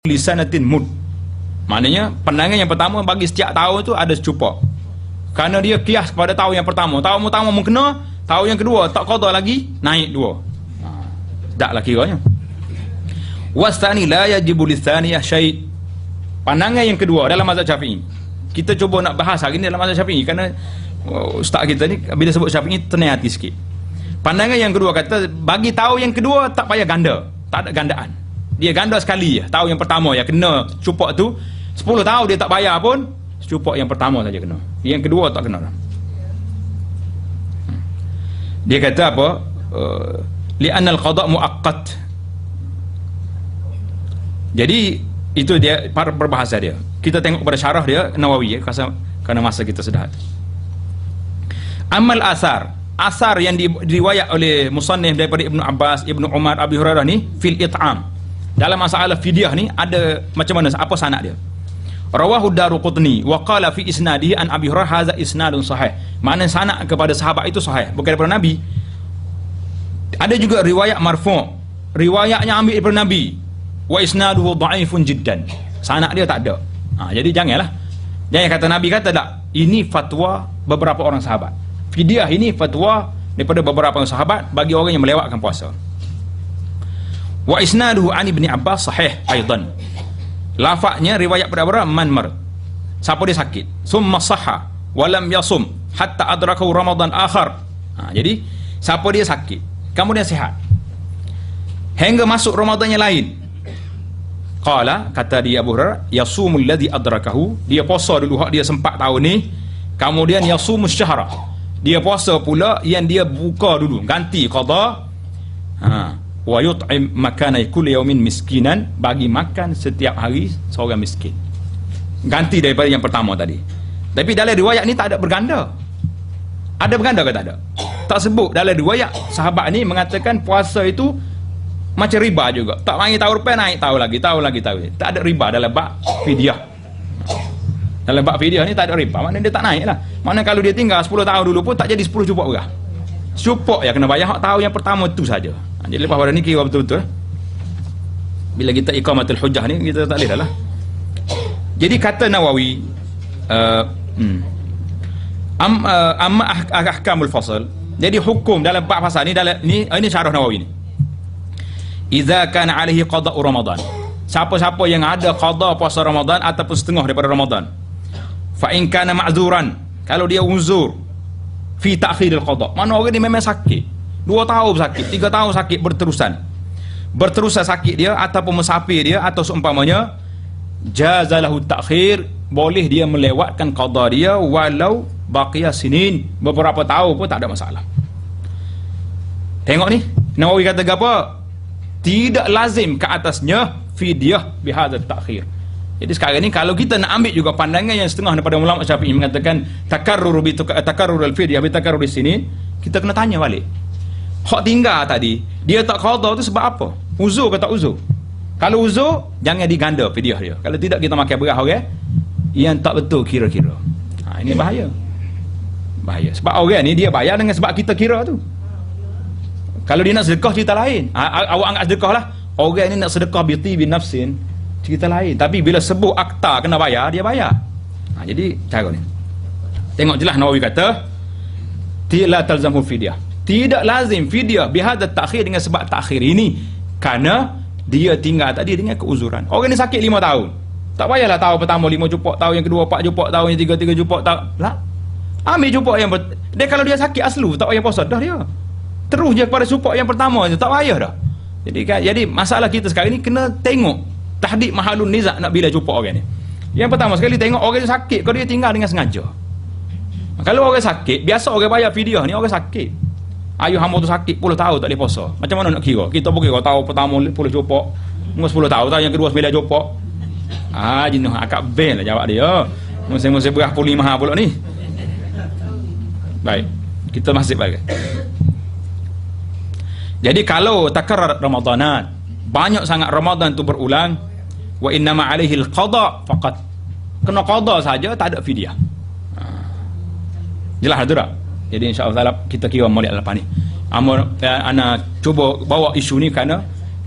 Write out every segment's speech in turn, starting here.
lisanatin mud. Maknanya pandangan yang pertama bagi setiap tahun tu ada secupak. Kerana dia kias kepada tahun yang pertama. Tahun pertama mengkena, tahun yang kedua tak qada lagi, naik dua. Taklah kiranya. Wastani la yajibu lithaniyah syai'. Pandangan yang kedua dalam mazhab Syafi'i. Kita cuba nak bahas hari ni dalam mazhab Syafi'i kerana ustaz kita ni bila sebut Syafi'i tenang hati sikit. Pandangan yang kedua kata bagi tahun yang kedua tak payah ganda, tak ada gandaan. Dia ganda sekali je. Tahun yang pertama yang kena cupak tu 10 tahun dia tak bayar pun cupak yang pertama saja kena. Yang kedua tak kena. Dia kata apa? Li'anna al-qada' muaqqat. Jadi itu dia perbahasa dia. Kita tengok pada syarah dia Nawawi ya, kerana masa kita sudah. Amal asar yang diriwayat oleh musannif daripada Ibnu Abbas, Ibnu Umar, Abi Hurairah ni fil it'am. Dalam masalah fidyah ni ada macam mana, apa sanad dia? Rawahu Daruqutni wa qala fi isnadihi an Abi Hurairah hadza isnadun sahih. Makna sanad kepada sahabat itu sahih, bukan daripada Nabi. Ada juga riwayat marfu', riwayatnya ambil daripada Nabi. Wa isnaduhu dha'ifun jiddan. Sanad dia tak ada. Jadi janganlah. Jangan kata Nabi kata tak. Ini fatwa beberapa orang sahabat. Fidyah ini fatwa daripada beberapa orang sahabat bagi orang yang melewatkan puasa. Wa isnaduhu an Ibni Abbas sahih aidan. Lafaznya riwayat pada man mar. Siapa dia sakit, summa sahha wa lam yasum hatta adrakahu Ramadan akhar. Jadi siapa dia sakit, kemudian sihat hingga masuk Ramadan yang lain. Qala, kata dia Abu Hurairah, yasumul ladzi adrakahu, dia puasa dulu hak dia sempat tahun ni, kemudian yasumus syahra, dia puasa pula yang dia buka dulu, ganti qada. Wa yut'im makana kulli yawmin miskinan, bagi makan setiap hari seorang miskin. Ganti daripada yang pertama tadi. Tapi dalam riwayat ni tak ada berganda. Ada berganda ke tak ada? Tak sebut. Dalam riwayat sahabat ni mengatakan puasa itu macam riba juga. Tak mari tahun depan naik tahun lagi. Tak ada riba dalam bab fidyah. Dalam bab fidyah ni tak ada riba. Maknanya dia tak naik lah. Maknanya kalau dia tinggal 10 tahun dulu pun tak jadi 10 cupak berah. Cupak yang kena bayar hak tahun yang pertama tu saja. Jadi lepas pada ni kira betul-betul. Bila kita iqamatul hujjah ni kita tak boleh dah lah. Jadi kata Nawawi amma ahkamul fasal. Jadi hukum dalam bab pasal ni dalam ini syarah Nawawi ni. Idza kana alaihi qada'u Ramadan. Siapa-siapa yang ada qada puasa Ramadan ataupun setengah daripada Ramadan. Fa in kana ma'zuran, kalau dia uzur fi ta'khiril qada. Mana orang ni memang sakit. 2 tahun sakit, 3 tahun sakit berterusan sakit dia ataupun musafir dia atau seumpamanya, jazalahu ta'khir, boleh dia melewatkan qada dia walau baqiya sinin, beberapa tahun pun tak ada masalah. Tengok ni Nawawi kata apa? Tidak lazim ke atasnya fidyah bihadzal ta'khir. Jadi sekarang ni kalau kita nak ambil juga pandangan yang setengah daripada ulama Syafi'i mengatakan takarrur al-fidyah bi takarrur sinin, kita kena tanya balik. Hak tinggal tadi, dia tak qada tu sebab apa? Uzur ke tak uzur? Kalau uzur, jangan diganda fidyah dia. Kalau tidak kita makan berah orang yang tak betul kira-kira. Ini bahaya. Bahaya. Sebab orang ni dia bayar dengan sebab kita kira tu. Kalau dia nak sedekah cerita lain. Awak anggap sedekah lah. Orang ni nak sedekah bi nafsin cerita lain. Tapi bila sebut akta kena bayar, dia bayar. Jadi cara ni. Tengok jelas Nawawi kata la talzamul fidyah. Tidak lazim fidyah bihadzal ta'khir dengan sebab ta'khir ini, kerana dia tinggal tadi dengan keuzuran. Orang ni sakit 5 tahun. Tak payahlah tahun pertama 5 cupak, tahun yang kedua 4 cupak, tahun yang 3 cupak, tak. Lah. Ambil cupak yang dia kalau dia sakit aslu tak payah puasa dah dia. Terus je pada cupak yang pertama je, tak payah dah. Jadi masalah kita sekarang ni kena tengok tahdid mahalun nizak nak bila cupak orang ni. Yang pertama sekali tengok orang tu sakit kalau dia tinggal dengan sengaja. Kalau orang sakit, biasa orang bayar fidyah ni orang sakit. Ayuh hamba tu sakit 10 tahun tak boleh puasa. Macam mana nak kira? Kita pun kira tahun pertama 10 cupak, 10 tahun, tahun yang kedua 9 cupak. Jenuh akak ben lah jawab dia. Musim-musim berah pulih mahal pula ni. Baik, kita masih balik. Jadi kalau takarrar Ramadanat, banyak sangat Ramadan tu berulang, wa innama alaihi al-qada faqat. Kena qada saja, tak ada fidyah. Jelas tu tak? Jadi insya-Allah kita kira molek lepas ni. Ana cuba bawa isu ni kerana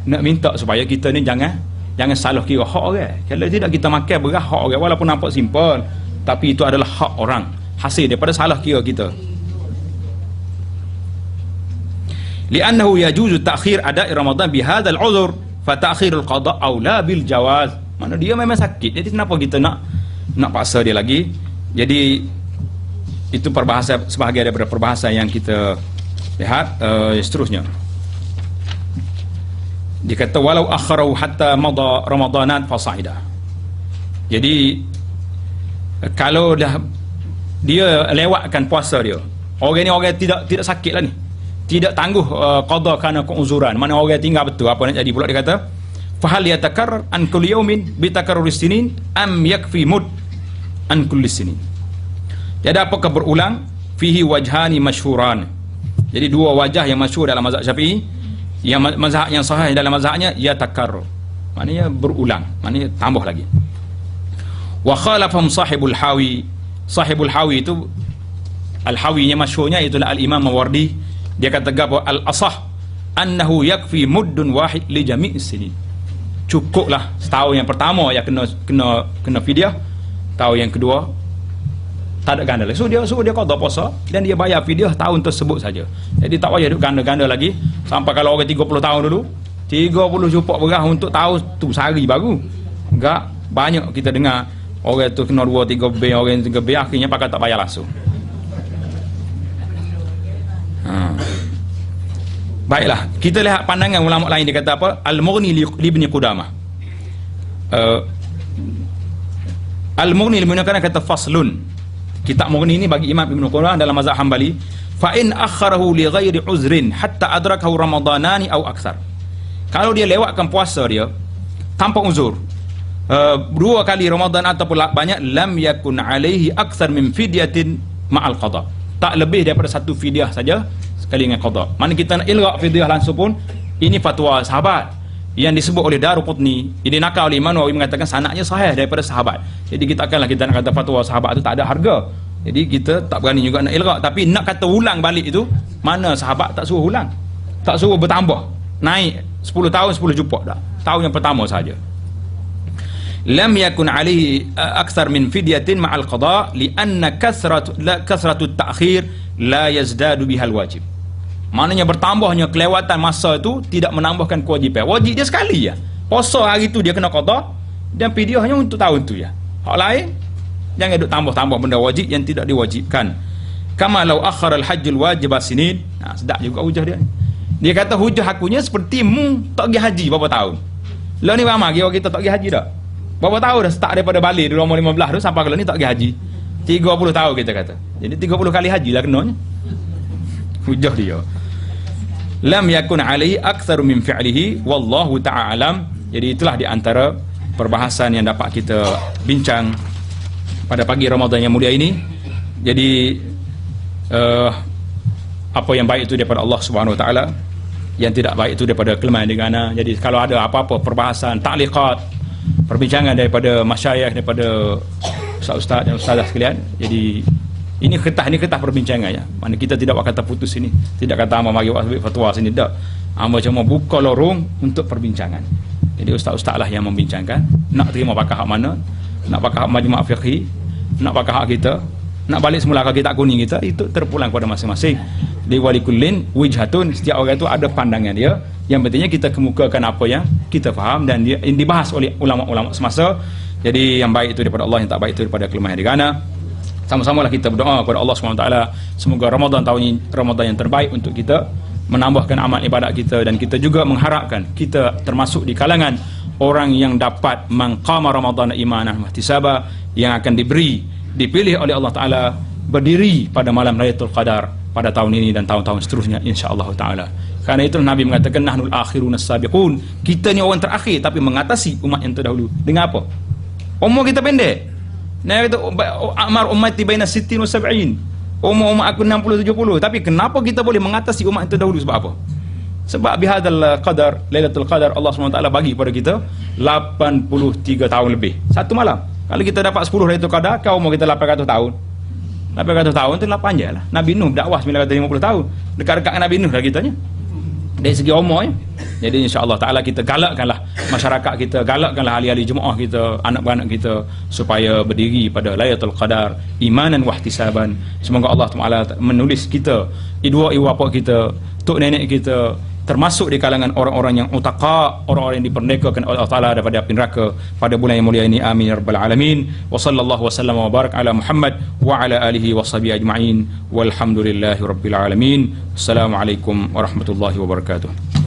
nak minta supaya kita ni jangan Jangan salah kira hak orang. Kalau tidak kita makan beras hak orang walaupun nampak simple, tapi itu adalah hak orang, hasil daripada salah kira kita. Li'annahu yajuzu ta'khir ada'i Ramadan bihadzal 'udhr, fa ta'khirul qada' aula bil jawaz. Mana dia memang sakit. Jadi kenapa kita nak paksa dia lagi? Jadi itu perbahasa sebahagian daripada perbahasa yang kita lihat. Seterusnya dia kata walau akharau hatta madha ramadanat fasaidah. Jadi kalau dah dia lewatkan puasa dia, orang ni orang tidak sakit lah ni, tidak tangguh qada kerana keuzuran, mana orang tinggal betul apa nak jadi pula. Dia kata fahal yatakarrar an kulli yawmin bi takarruris sinin am yakfi mud an kulli sinin. Jadi apakah berulang? Fihi wajhani masyhuran. Jadi dua wajah yang masyhur dalam mazhab Syafi'i. Yang mazhab yang sahih dalam mazhabnya ya takarrur, maknanya berulang, maknanya tambah lagi. Wa khalafahum sahibul hawi. Sahibul hawi itu al-hawinya masyhurnya itulah al-Imam Mawardi. Dia kata apa? Al-asah annahu yakfi muddun wahid li jami'is sinin. Cukuplah setahun yang pertama ya kena fidyah, tahun yang kedua tak ada ganda lagi. So dia qada puasa dan dia bayar fidyah tahun tersebut saja. Jadi tak payah duk ganda-ganda lagi sampai kalau orang 30 tahun dulu 30 cupok beras untuk tahun tu sehari baru. Enggak banyak kita dengar orang tu kena 2-3 ber, orang 3 ber akhirnya pakai tak bayar langsung. Baiklah, kita lihat pandangan ulama lain. Dia kata apa? Al-Mughni li Ibn Qudamah. Al-Mughni li Ibn Qudamah kata faslun. Kitab Mughni ini bagi Imam Ibn Qudamah dalam mazhab Hambali, fa in akharahu li ghairi uzrin hatta adrakahu ramadanani aw akthar. Kalau dia lewatkan puasa dia tanpa uzur, 2 kali Ramadan ataupun banyak, lam yakun alaihi akthar min fidyatin ma'al qada. Tak lebih daripada satu fidyah saja sekali dengan qada. Mana kita nak ilgha fidyah langsung pun, ini fatwa sahabat yang disebut oleh Daruqutni. Ini nakal oleh Imam Nawawi mengatakan sanadnya sahih daripada sahabat. Jadi kita nak kata fatwa sahabat itu tak ada harga. Jadi kita tak berani juga nak ilgha, tapi nak kata ulang balik itu, mana sahabat tak suruh ulang, tak suruh bertambah naik 10 tahun 10 jupuk dah. Tahun yang pertama saja. Lam yakun alaihi akthar min fidyatin ma'al qada li'anna kasratu ta'khir la yazdadu bihal wajib. Maknanya bertambahnya kelewatan masa itu tidak menambahkan kewajipan. Wajib dia sekali ya. Puasa hari itu dia kena qada dan fidyahnya untuk tahun tu ya. Hak lain jangan duk tambah-tambah benda wajib yang tidak diwajibkan. Kama law akhara al-hajjul wajib sinin. Nah, sedap juga hujah dia. Dia kata hujah akunya seperti tak pergi haji berapa tahun. Lah ni ramai kita tak pergi haji dah. Berapa tahun dah start daripada balik di umur 15 tu sampai kalau ni tak pergi haji. 30 tahun kita kata. Jadi 30 kali haji lah kenanya. Hujah dia. Lam yakun alaihi aktsaru min fi'lihi wallahu ta'ala alam. Jadi itulah di antara perbahasan yang dapat kita bincang pada pagi Ramadan yang mulia ini. Jadi apa yang baik itu daripada Allah Subhanahu wa taala, yang tidak baik itu daripada kelemahan degana. Jadi kalau ada apa-apa perbahasan, ta'liqat, perbincangan daripada masyayikh, daripada ustaz-ustaz dan ustazah sekalian, jadi ini kertas perbincangan ya. Mana kita tidak kata putus ini, tidak kata hamba mari buat fatwa sini, tak. Hamba cuma buka lorong untuk perbincangan. Jadi ustaz-ustaz lah yang membincangkan, nak terima pakai hak mana, nak pakai hak majma' fiqhi, nak pakai hak kita, nak balik semula kaki tak kuning kita, itu terpulang kepada masing-masing. Di walikullin wijhatun, setiap orang itu ada pandangan dia. Yang pentingnya kita kemukakan apa yang kita faham dan dia dibahas oleh ulama-ulama semasa. Jadi yang baik itu daripada Allah, yang tak baik itu daripada kelemahan degana. Sama-samalah kita berdoa kepada Allah SWT, semoga Ramadan tahun ini Ramadan yang terbaik untuk kita, menambahkan amal ibadat kita, dan kita juga mengharapkan kita termasuk di kalangan orang yang dapat maqama Ramadan imanan mahtisaba, yang akan dipilih oleh Allah Ta'ala berdiri pada malam Lailatul Qadar pada tahun ini dan tahun-tahun seterusnya insya-Allah Ta'ala. Karena itu Nabi mengatakan nahnul akhirun as-sabiqun, kita ni orang terakhir tapi mengatasi umat yang terdahulu. Dengan apa? Umur kita pendek. Nabi kata amar ummati baina 60 wa 70. Umur aku 60 70. Tapi kenapa kita boleh mengatasi umat yang terdahulu? Sebab apa? Sebab bihadzal qadar, Lailatul Qadar, Allah SWT bagi kepada kita 83 tahun lebih. Satu malam. Kalau kita dapat 10 Lailatul Qadar, kau umur kita 800 tahun. 800 tahun tu 8 je lah. Nabi Nuh dakwah 950 tahun. Dekat-dekat dengan Nabi Nuh dah kitanya. dari segi umur ya. Jadi insya-Allah taala kita galakkanlah masyarakat kita, galakkanlah ahli-ahli jemaah kita, anak-anak kita supaya berdiri pada Lailatul Qadar imanan wa ihtisaban. Semoga Allah Taala menulis kita, ibu bapa kita, tok nenek kita termasuk di kalangan orang-orang yang utaqa, orang-orang yang diperdekakan oleh Allah Taala daripada api neraka pada bulan yang mulia ini. Amin ya rabbal alamin. Wa sallallahu wasallam wa barak ala Muhammad wa ala alihi wa sahbihi ajma'in. Walhamdulillahi rabbil alamin. Assalamualaikum warahmatullahi wabarakatuh.